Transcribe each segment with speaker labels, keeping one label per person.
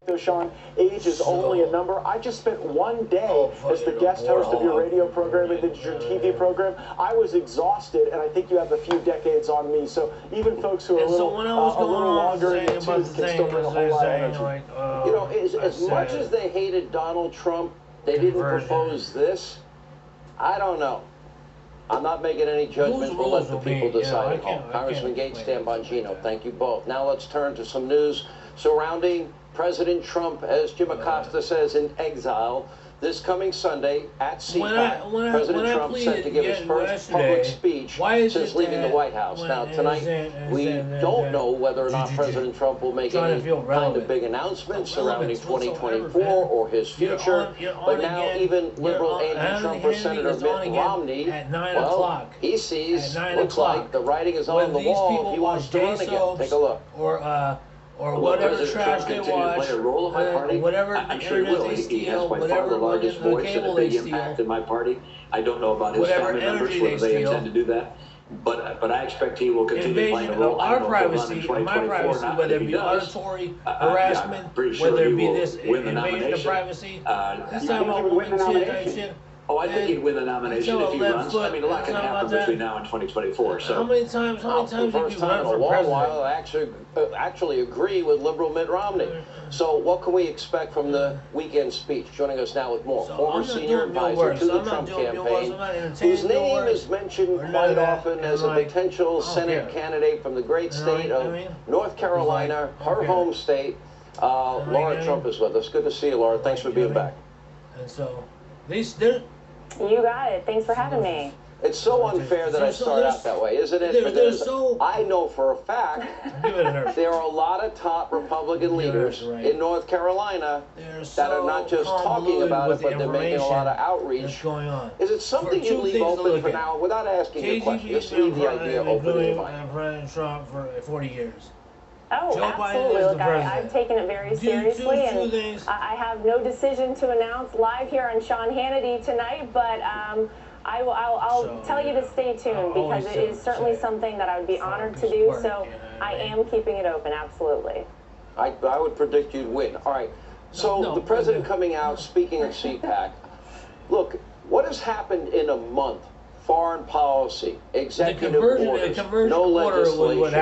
Speaker 1: So, Sean, age is only a number. I just spent one day as the guest host of your radio program and then your TV program. I was exhausted, and I think you have a few decades on me. So even folks who are a little longer in the tooth can still bring a whole lot of energy.
Speaker 2: You know, as much as they hated Donald Trump, they didn't propose this. I don't know. I'm not making any judgment. We'll let the people decide at home. Congressman Gates, Dan Bongino, thank you both. Now let's turn to some news surrounding President Trump, as Jim Acosta says, in exile. This coming Sunday at CPAC, President Trump set to give his first public speech since leaving the White House. Now, tonight, we don't know whether or not President Trump will make any kind of big announcements surrounding 2024 or his future. But now, even liberal anti-Trumper Senator Mitt Romney, well, he sees, looks like the writing is on the wall if he wants to run again. Take a look.
Speaker 3: Or whatever trash they watch, whatever internet they steal, whatever the largest cable they steal,
Speaker 4: impact in my party. I don't know about his family members, whether they intend to do that. But I expect he will continue playing a role.
Speaker 3: Our privacy, my privacy, whether it be auditory harassment, whether it be this invasion of privacy, this time about women's type shit.
Speaker 4: Oh, I think he'd win the nomination if he runs. I mean, a lot can happen between now and 2024. So
Speaker 3: how many times did you run for president?
Speaker 2: While I actually agree with liberal Mitt Romney. So what can we expect from the weekend speech? Joining us now with more. Former senior advisor to the Trump campaign, whose name is mentioned quite often as a potential Senate candidate from the great state of North Carolina, her home state. Laura Trump is with us. Good to see you, Laura. Thanks for being back.
Speaker 3: And so,
Speaker 5: you got it. Thanks for having me.
Speaker 2: It's so unfair that I start out that way, isn't it? Because I know for a fact there are a lot of top Republican leaders in North Carolina that are not just talking about it, but they're making a lot of outreach. Is it something you leave open for now, without asking a question? Just leave the idea open and fine.
Speaker 3: President Trump for 40 years.
Speaker 5: Oh, absolutely. Look, I've taken it very seriously, and I have no decision to announce live here on Sean Hannity tonight, but I'll tell you to stay tuned, because it is certainly something that I would be honored to do, so I am keeping it open, absolutely.
Speaker 2: I would predict you'd win. All right, so the president coming out, speaking at CPAC. Look, what has happened in a month? Foreign policy, executive orders, no legislation,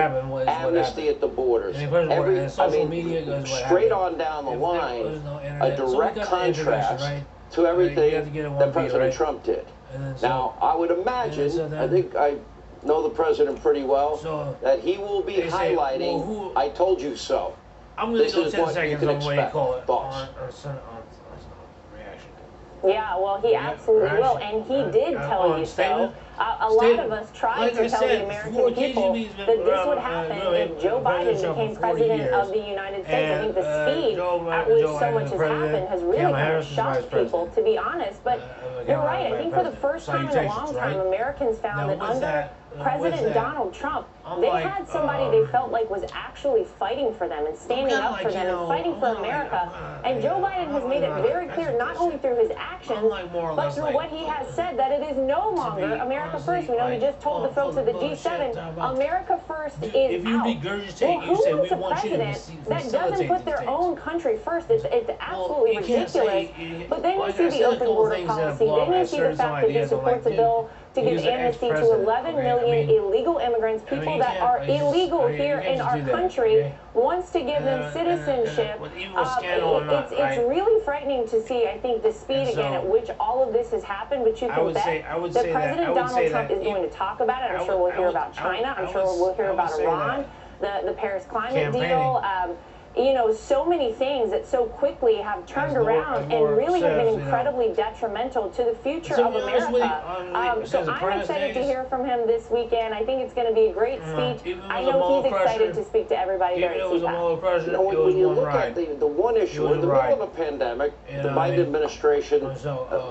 Speaker 2: amnesty at the borders, straight on down the line, a direct contrast to everything that President Trump did. Now, I would imagine, I think I know the president pretty well, that he will be highlighting, I told you so. This is what you can expect, boss.
Speaker 5: Yeah, well, he absolutely will, and he did tell you so. A lot of us tried to tell the American people that this would happen if Joe Biden became president of the United States. I think the speed at which so much has happened has really kind of shocked people, to be honest. But you're right. I think for the first time in a long time, Americans found that under President Donald Trump, they had somebody they felt like was actually fighting for them and standing up for them and fighting for America. And Joe Biden has made it very clear, not only through his actions, but through what he has said, that it is no longer America first. We know he just told the folks at the G7, America first is out. Well, who wants a president that doesn't put their own country first? It's absolutely ridiculous. But then you see the open border policy. Then you see the fact that he supports a bill to give amnesty to 11 million illegal immigrants, people that are illegal here in our country, wants to give them citizenship. It's really frightening to see, I think, the speed again at which all of this has happened, but you can bet that President Donald Trump is going to talk about it. I'm sure we'll hear about China. I'm sure we'll hear about Iran, the Paris climate deal. You know, so many things that so quickly have turned around and really have been incredibly detrimental to the future of America. So I'm excited to hear from him this weekend. I think it's going to be a great speech. I know he's excited to speak to everybody during CPAC.
Speaker 2: When you look at the one issue, in the middle of a pandemic, the Biden administration,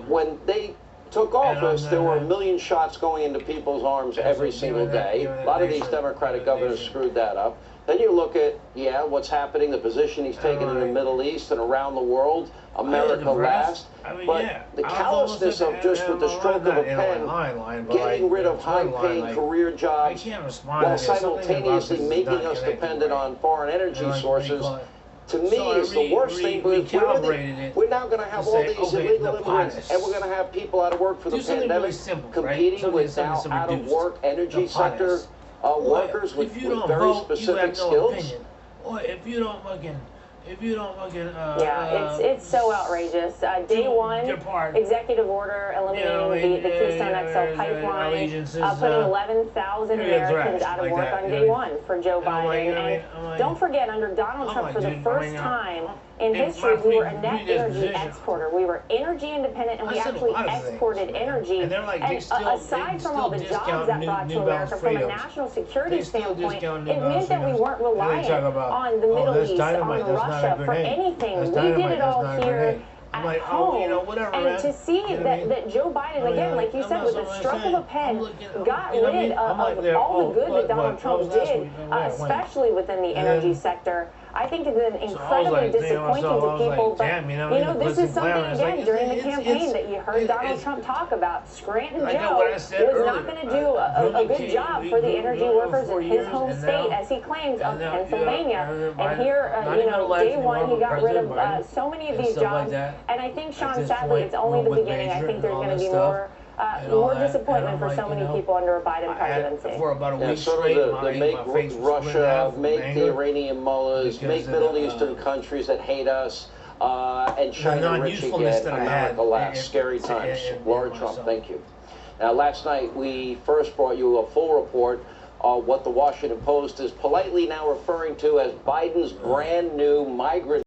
Speaker 2: when they took office, there were 1 million shots going into people's arms every single day. A lot of these Democratic governors screwed that up. Then you look at, what's happening, the position he's taken in the Middle East and around the world, America last. But the callousness of just with the stroke of a pen, getting rid of high-paid career jobs while simultaneously making us dependent on foreign energy sources, to me is the worst thing. But we're now going to have all these illegal immigrants, and we're going to have people out of work for the pandemic, competing with now out of work energy sector workers with very specific skills.
Speaker 3: Or if you don't fucking,
Speaker 5: it's so outrageous. Day one, executive order eliminating the Keystone XL pipeline, putting 11,000 Americans out of work on day one for Joe Biden. And don't forget, under Donald Trump, for the first time in history, we were a net energy exporter. We were energy independent, and we actually exported energy. And aside from all the jobs that brought to America, from a national security standpoint, it meant that we weren't reliant on the Middle East, on Russia for anything. We did it all here at home. And to see that Joe Biden, again, like you said, with the stroke of a pen, got rid of all the good that Donald Trump did, especially within the energy sector, I think it's incredibly disappointing to people. But, this is something, again, during the campaign that you heard Donald Trump talk about. Scranton Joe was not going to do a good job for the energy workers in his home state, as he claims, of Pennsylvania. And here, day one, he got rid of so many of these jobs. And I think, Sean, sadly, it's only the beginning. I think there's going to be more disappointment for so many people under a Biden presidency.
Speaker 3: For about a week
Speaker 2: straight, make Russia, make the Iranian mullahs, make Middle Eastern countries that hate us, and China rich again, America last. Scary times. Laura Trump, thank you. Now, last night we first brought you a full report on what the Washington Post is politely now referring to as Biden's brand new migrant